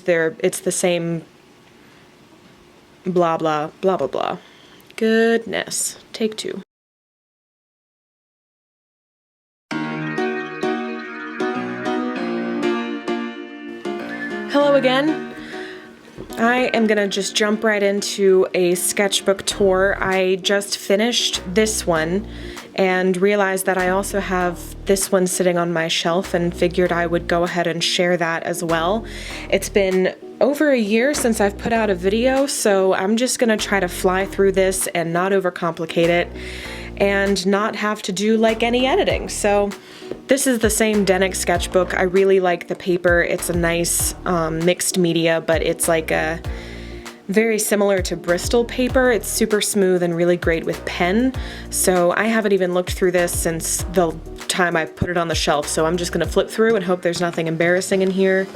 it's the same blah blah blah blah blah. Goodness. Take two. Hello again. I am gonna just jump right into a sketchbook tour. I just finished this one and realized that I also have this one sitting on my shelf and figured I would go ahead and share that as well. It's been over a year since I've put out a video, so I'm just gonna try to fly through this and not overcomplicate it and not have to do like any editing. So this is the same Denick sketchbook. I really like the paper. It's a nice mixed media, but it's like a very similar to Bristol paper. It's super smooth and really great with pen. So I haven't even looked through this since the time I put it on the shelf. So I'm just gonna flip through and hope there's nothing embarrassing in here.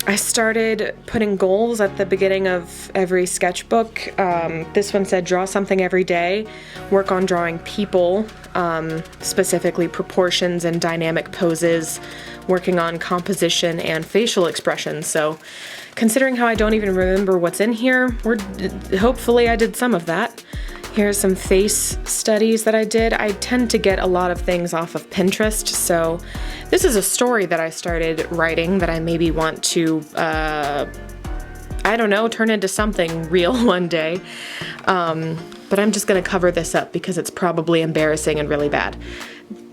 I started putting goals at the beginning of every sketchbook. This one said draw something every day, work on drawing people, specifically proportions and dynamic poses, working on composition and facial expressions. So considering how I don't even remember what's in here, hopefully I did some of that. Here's some face studies that I did. I tend to get a lot of things off of Pinterest, so this is a story that I started writing that I maybe want to, I don't know, turn into something real one day. But I'm just gonna cover this up because it's probably embarrassing and really bad.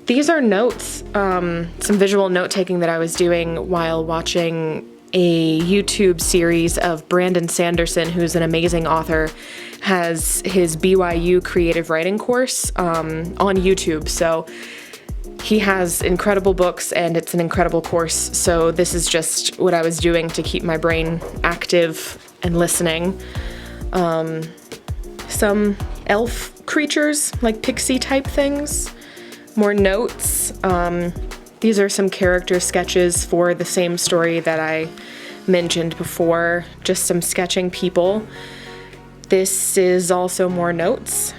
These are notes, some visual note-taking that I was doing while watching a YouTube series of Brandon Sanderson, who's an amazing author, has his BYU creative writing course on YouTube. So he has incredible books and it's an incredible course. So this is just what I was doing to keep my brain active and listening. Some elf creatures, like pixie type things. More notes. These are some character sketches for the same story that I mentioned before, just some sketching people. This is also more notes.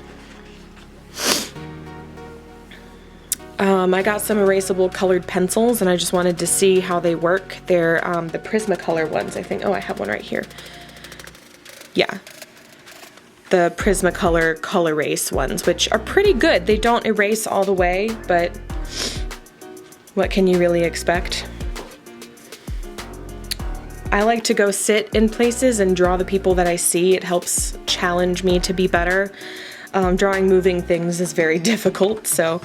I got some erasable colored pencils and I just wanted to see how they work. They're the Prismacolor ones, I think. Oh, I have one right here. Yeah. The Prismacolor Color Erase ones, which are pretty good. They don't erase all the way, but what can you really expect? I like to go sit in places and draw the people that I see. It helps challenge me to be better. Drawing moving things is very difficult, so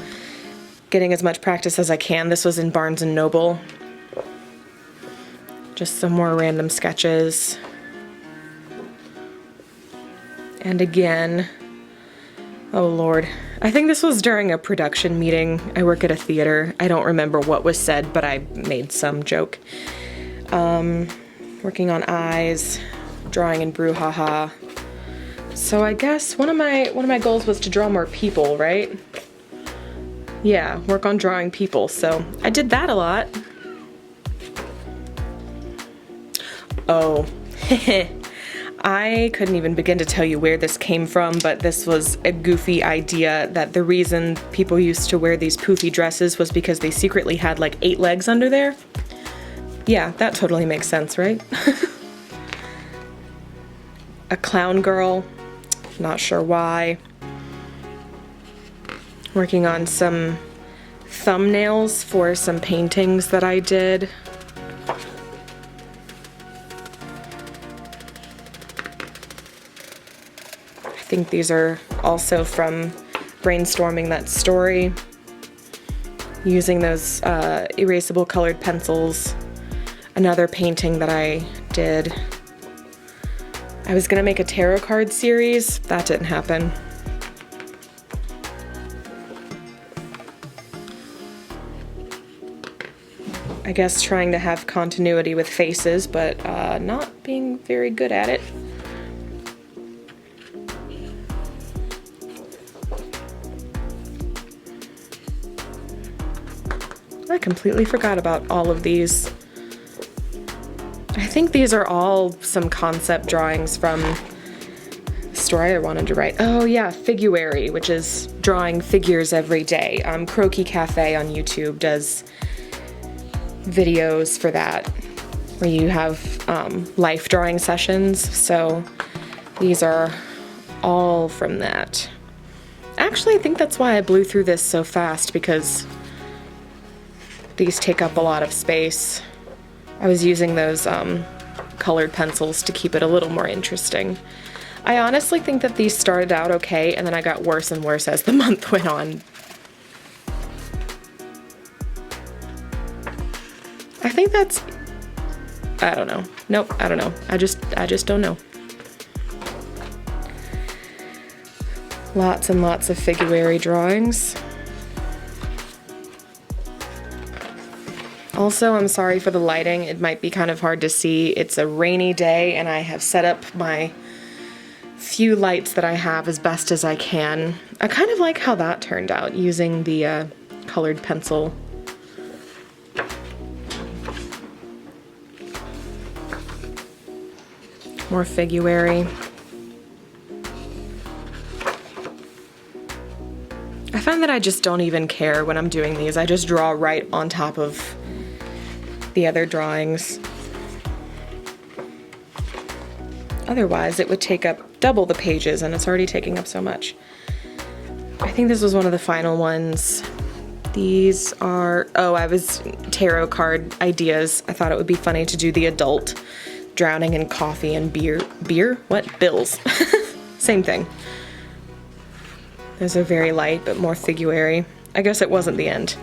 getting as much practice as I can. This was in Barnes & Noble. Just some more random sketches. And again, oh Lord, I think this was during a production meeting. I work at a theater. I don't remember what was said, but I made some joke. Working on eyes, drawing in brouhaha. So I guess one of my goals was to draw more people, right? Yeah, work on drawing people. So I did that a lot. Oh, I couldn't even begin to tell you where this came from, but this was a goofy idea that the reason people used to wear these poofy dresses was because they secretly had like 8 legs under there. Yeah, that totally makes sense, right? A clown girl, not sure why. Working on some thumbnails for some paintings that I did. I think these are also from brainstorming that story. Using those erasable colored pencils. Another painting that I did. I was gonna make a tarot card series. That didn't happen. I guess trying to have continuity with faces, but not being very good at it. I completely forgot about all of these. I think these are all some concept drawings from the story I wanted to write. Oh yeah, Figuary, which is drawing figures every day. Croquis Cafe on YouTube does videos for that, where you have life drawing sessions. So these are all from that. Actually, I think that's why I blew through this so fast, because these take up a lot of space. I was using those colored pencils to keep it a little more interesting. I honestly think that these started out okay, and then I got worse and worse as the month went on. I think that's, I don't know. Nope, I don't know. I just don't know. Lots and lots of February drawings. Also, I'm sorry for the lighting. It might be kind of hard to see. It's a rainy day, and I have set up my few lights that I have as best as I can. I kind of like how that turned out, using the colored pencil. More February. I find that I just don't even care when I'm doing these. I just draw right on top of the other drawings. Otherwise, it would take up double the pages, and it's already taking up so much. I think this was one of the final ones. These are, oh, I was tarot card ideas. I thought it would be funny to do the adult drowning in coffee and beer. Beer? What? Bills. Same thing. Those are very light, but more February. I guess it wasn't the end.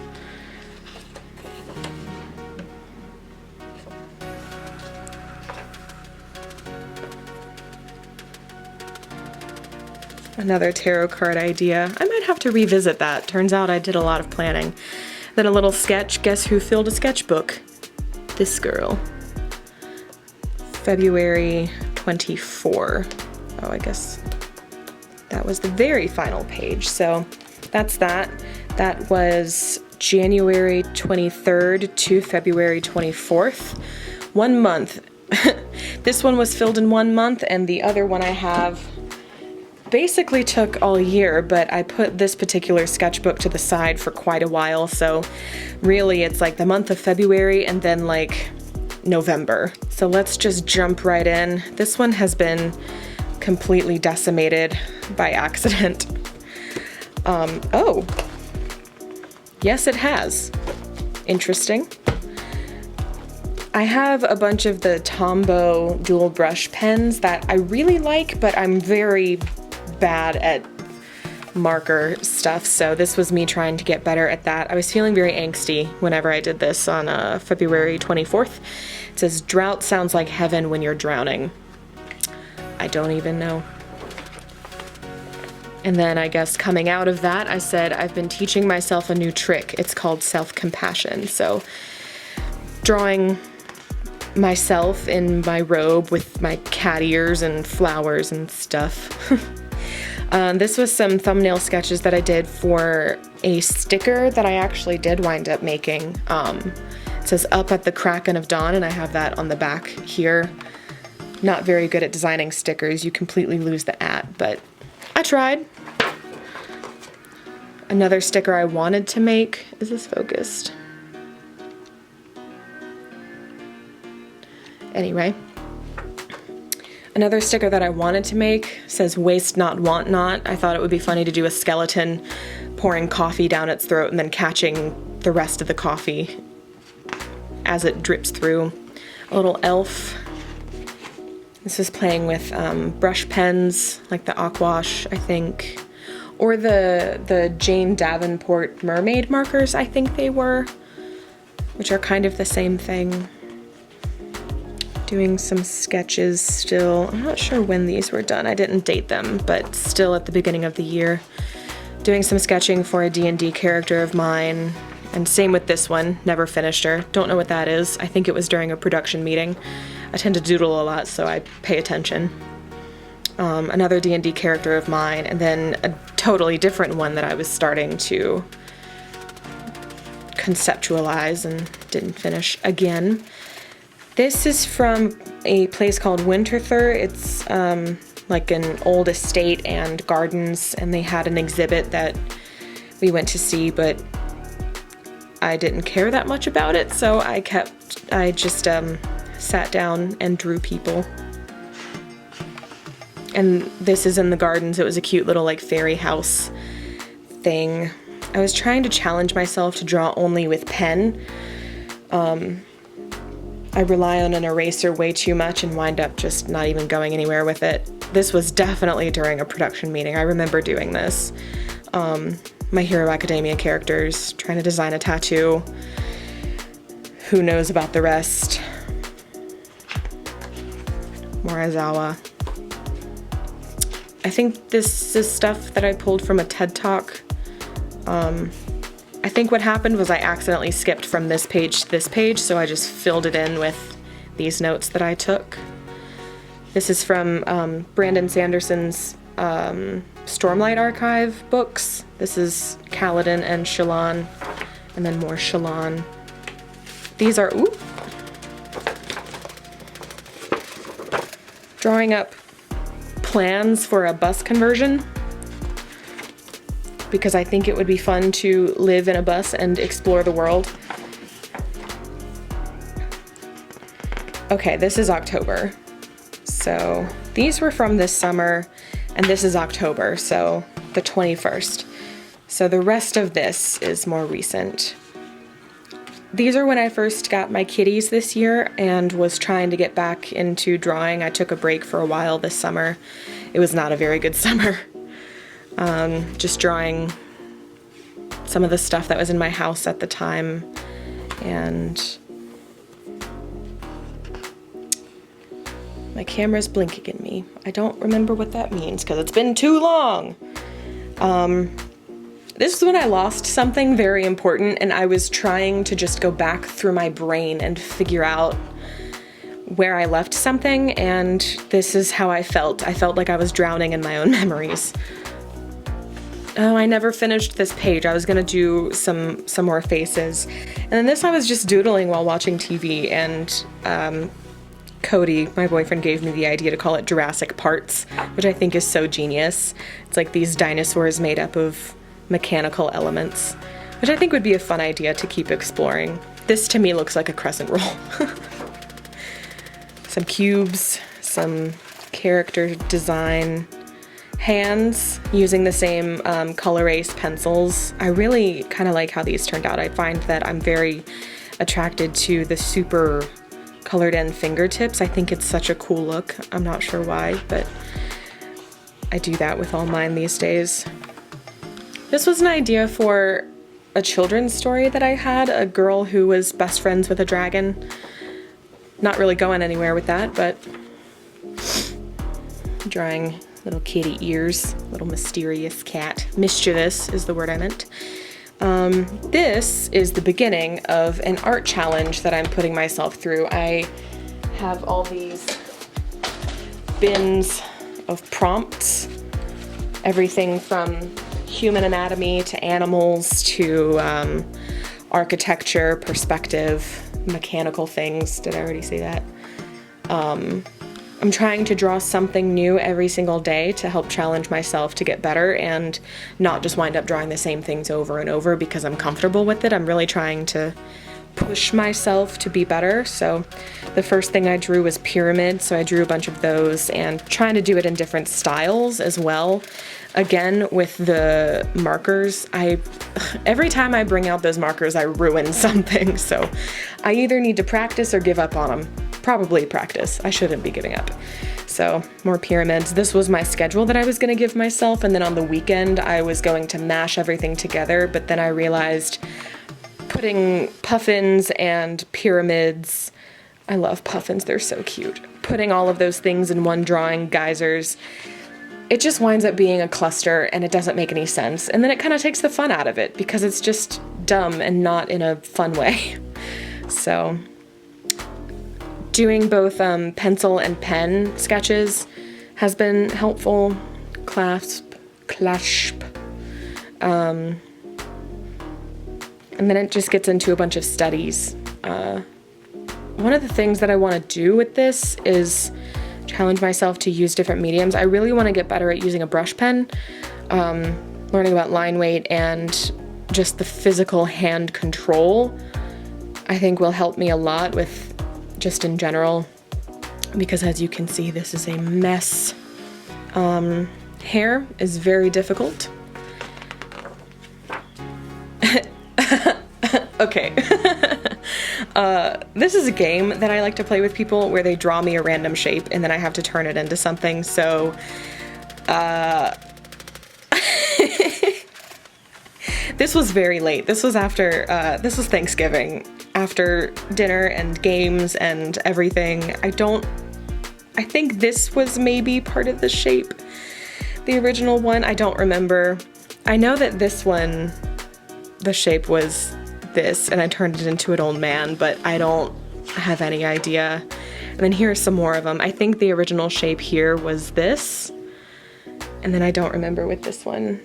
Another tarot card idea. I might have to revisit that. Turns out I did a lot of planning. Then a little sketch. Guess who filled a sketchbook? This girl. February 24. Oh, I guess that was the very final page. So that's that. That was January 23rd to February 24th. 1 month. This one was filled in 1 month, and the other one I have basically took all year, but I put this particular sketchbook to the side for quite a while, so really it's like the month of February and then like November. So let's just jump right in. This one has been completely decimated by accident. Oh, yes it has. Interesting. I have a bunch of the Tombow dual brush pens that I really like, but I'm very bad at marker stuff, so this was me trying to get better at that. I was feeling very angsty whenever I did this on February 24th. It says, drought sounds like heaven when you're drowning. I don't even know. And then I guess coming out of that, I said, I've been teaching myself a new trick. It's called self-compassion. So drawing myself in my robe with my cat ears and flowers and stuff. This was some thumbnail sketches that I did for a sticker that I actually did wind up making. It says up at the crackin' of dawn, and I have that on the back here. Not very good at designing stickers. You completely lose the at, but I tried. Another sticker I wanted to make. Is this focused? Anyway. Another sticker that I wanted to make says waste not, want not. I thought it would be funny to do a skeleton pouring coffee down its throat and then catching the rest of the coffee as it drips through. A little elf. This is playing with brush pens, like the Aquash, I think. Or the Jane Davenport mermaid markers, I think they were, which are kind of the same thing. Doing some sketches still. I'm not sure when these were done. I didn't date them, but still at the beginning of the year. Doing some sketching for a D&D character of mine. And same with this one, never finished her. Don't know what that is. I think it was during a production meeting. I tend to doodle a lot, so I pay attention. Another D&D character of mine, and then a totally different one that I was starting to conceptualize and didn't finish again. This is from a place called Winterthur. It's like an old estate and gardens, and they had an exhibit that we went to see, but I didn't care that much about it, so I just sat down and drew people. And this is in the gardens. It was a cute little like fairy house thing. I was trying to challenge myself to draw only with pen. I rely on an eraser way too much and wind up just not even going anywhere with it. This was definitely during a production meeting. I remember doing this. My Hero Academia characters, trying to design a tattoo. Who knows about the rest? Morizawa. I think this is stuff that I pulled from a TED Talk. I think what happened was I accidentally skipped from this page to this page, so I just filled it in with these notes that I took. This is from Brandon Sanderson's Stormlight Archive books. This is Kaladin and Shallan, and then more Shallan. These are, drawing up plans for a bus conversion, because I think it would be fun to live in a bus and explore the world. Okay, this is October. So these were from this summer, and this is October, so the 21st. So the rest of this is more recent. These are when I first got my kitties this year and was trying to get back into drawing. I took a break for a while this summer. It was not a very good summer. Just drawing some of the stuff that was in my house at the time, and my camera's blinking at me. I don't remember what that means because it's been too long. This is when I lost something very important, and I was trying to just go back through my brain and figure out where I left something, and this is how I felt. I felt like I was drowning in my own memories. Oh, I never finished this page. I was gonna do some more faces. And then this I was just doodling while watching TV, and Cody, my boyfriend, gave me the idea to call it Jurassic Parts, which I think is so genius. It's like these dinosaurs made up of mechanical elements, which I think would be a fun idea to keep exploring. This to me looks like a crescent roll. Some cubes, some character design, hands using the same Color Ace pencils. I really kind of like how these turned out. I find that I'm very attracted to the super colored in fingertips. I think it's such a cool look. I'm not sure why, but I do that with all mine these days. This was an idea for a children's story that I had, a girl who was best friends with a dragon. Not really going anywhere with that, but drawing little kitty ears, little mysterious cat. Mischievous is the word I meant. This is the beginning of an art challenge that I'm putting myself through. I have all these bins of prompts, everything from human anatomy to animals to architecture, perspective, mechanical things. Did I already say that? I'm trying to draw something new every single day to help challenge myself to get better and not just wind up drawing the same things over and over because I'm comfortable with it. I'm really trying to push myself to be better. So the first thing I drew was pyramids, so I drew a bunch of those and trying to do it in different styles as well. Again, with the markers, every time I bring out those markers, I ruin something. So I either need to practice or give up on them. Probably practice. I shouldn't be giving up. So more pyramids. This was my schedule that I was going to give myself, and then on the weekend I was going to mash everything together, but then I realized putting puffins and pyramids, I love puffins, they're so cute. Putting all of those things in one drawing, geysers, it just winds up being a cluster and it doesn't make any sense. And then it kind of takes the fun out of it because it's just dumb and not in a fun way. So doing both pencil and pen sketches has been helpful. Clasp. And then it just gets into a bunch of studies. One of the things that I want to do with this is challenge myself to use different mediums. I really want to get better at using a brush pen, learning about line weight and just the physical hand control, I think will help me a lot with just in general, because as you can see, this is a mess. Hair is very difficult. Okay. This is a game that I like to play with people where they draw me a random shape and then I have to turn it into something, so this was very late. This was after, this was Thanksgiving, after dinner and games and everything. I think this was maybe part of the shape, the original one. I don't remember. I know that this one, the shape was this, and I turned it into an old man, but I don't have any idea. And then here's some more of them. I think the original shape here was this, and then I don't remember with this one.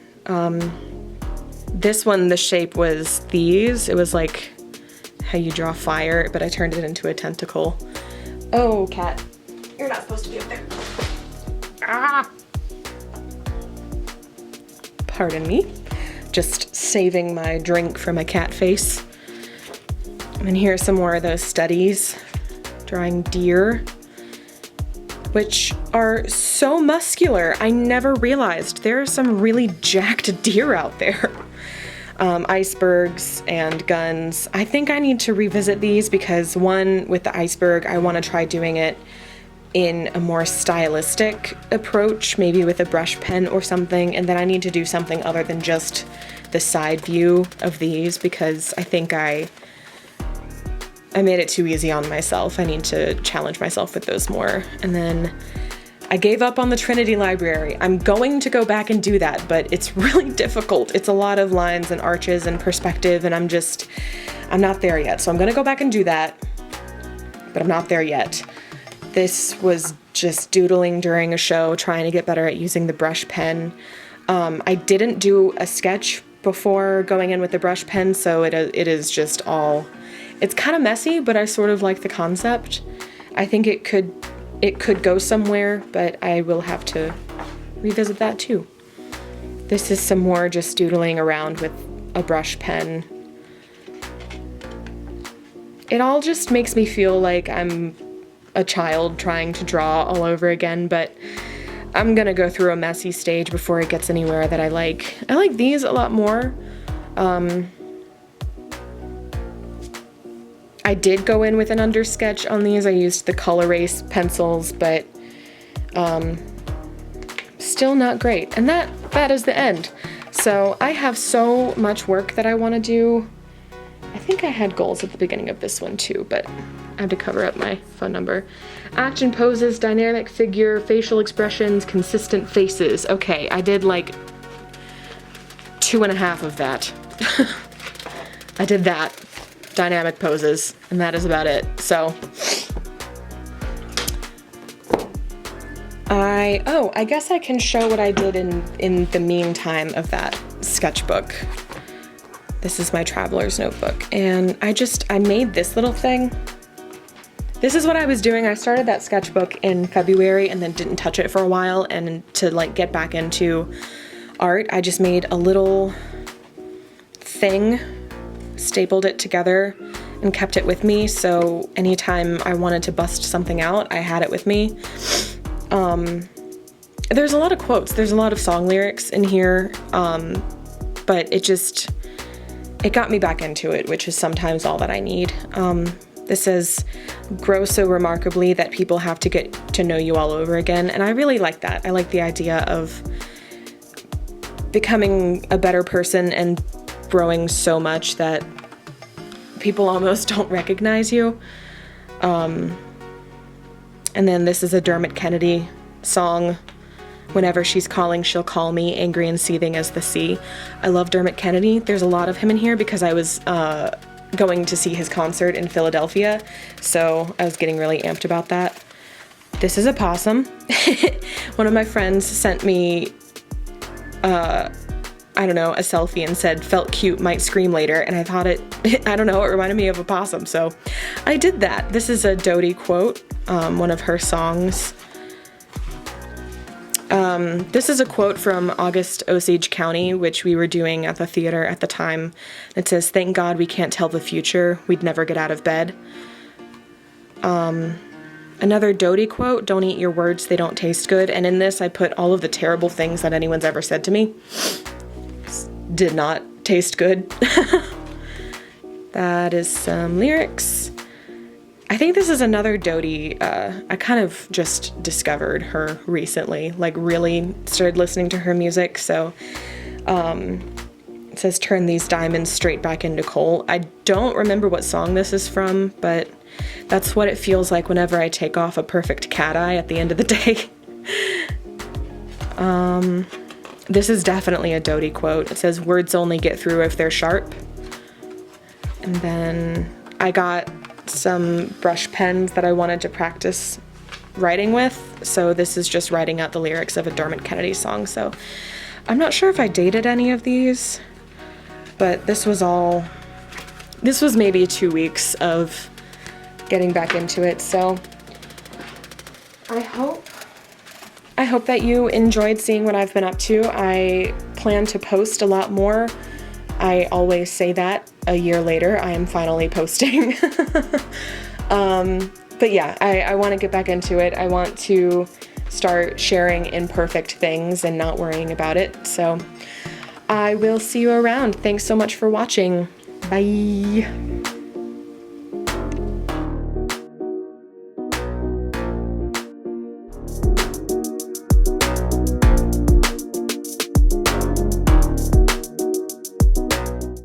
This one, the shape was these. It was like how you draw fire, but I turned it into a tentacle. Oh, cat. You're not supposed to be up there. Ah! Pardon me. Just saving my drink from a cat face. And then here are some more of those studies. Drawing deer, which are so muscular. I never realized there are some really jacked deer out there. Icebergs and guns. I think I need to revisit these because one, with the iceberg, I want to try doing it in a more stylistic approach, maybe with a brush pen or something, and then I need to do something other than just the side view of these because I think I made it too easy on myself. I need to challenge myself with those more. And then I gave up on the Trinity Library. I'm going to go back and do that, but it's really difficult. It's a lot of lines and arches and perspective, and I'm not there yet. So I'm gonna go back and do that, but I'm not there yet. This was just doodling during a show, trying to get better at using the brush pen. I didn't do a sketch before going in with the brush pen, so it is just all, it's kind of messy, but I sort of like the concept. I think it could go somewhere, but I will have to revisit that too. This is some more just doodling around with a brush pen. It all just makes me feel like I'm a child trying to draw all over again, but I'm gonna go through a messy stage before it gets anywhere that I like. I like these a lot more. I did go in with an undersketch on these. I used the color erase pencils, but still not great. And that is the end. So I have so much work that I want to do. I think I had goals at the beginning of this one too, but I have to cover up my phone number. Action poses, dynamic figure, facial expressions, consistent faces. Okay, I did like 2.5 of that. I did that. Dynamic poses, and that is about it. So I guess I can show what I did in the meantime of that sketchbook. This is my traveler's notebook, and I made this little thing. This is what I was doing. I started that sketchbook in February and then didn't touch it for a while, and to like get back into art, I just made a little thing, stapled it together, and kept it with me, so anytime I wanted to bust something out, I had it with me. There's a lot of quotes, there's a lot of song lyrics in here, but it got me back into it, which is sometimes all that I need. This says, grow so remarkably that people have to get to know you all over again, and I really like that. I like the idea of becoming a better person and growing so much that people almost don't recognize you. And then this is a Dermot Kennedy song. Whenever she's calling, she'll call me, angry and seething as the sea. I love Dermot Kennedy. There's a lot of him in here because I was going to see his concert in Philadelphia, so I was getting really amped about that. This is a possum. One of my friends sent me I don't know, a selfie and said, felt cute, might scream later, and I thought it reminded me of a possum, so I did that. This is a Dodie quote, one of her songs. This is a quote from August Osage County, which we were doing at the theater at the time. It says, "Thank God we can't tell the future. We'd never get out of bed." Another Dodie quote, "Don't eat your words, they don't taste good." And in this, I put all of the terrible things that anyone's ever said to me. Did not taste good. That is some lyrics. I think this is another Dodie. I kind of just discovered her recently, like really started listening to her music. So it says, "Turn these diamonds straight back into coal." I don't remember what song this is from, but that's what it feels like whenever I take off a perfect cat eye at the end of the day. This is definitely a Dodie quote. It says, "Words only get through if they're sharp." And then I got some brush pens that I wanted to practice writing with. So this is just writing out the lyrics of a Dermot Kennedy song. So I'm not sure if I dated any of these, but this was maybe 2 weeks of getting back into it. So I hope that you enjoyed seeing what I've been up to. I plan to post a lot more. I always say that a year later, I am finally posting. But yeah, I want to get back into it. I want to start sharing imperfect things and not worrying about it. So I will see you around. Thanks so much for watching. Bye.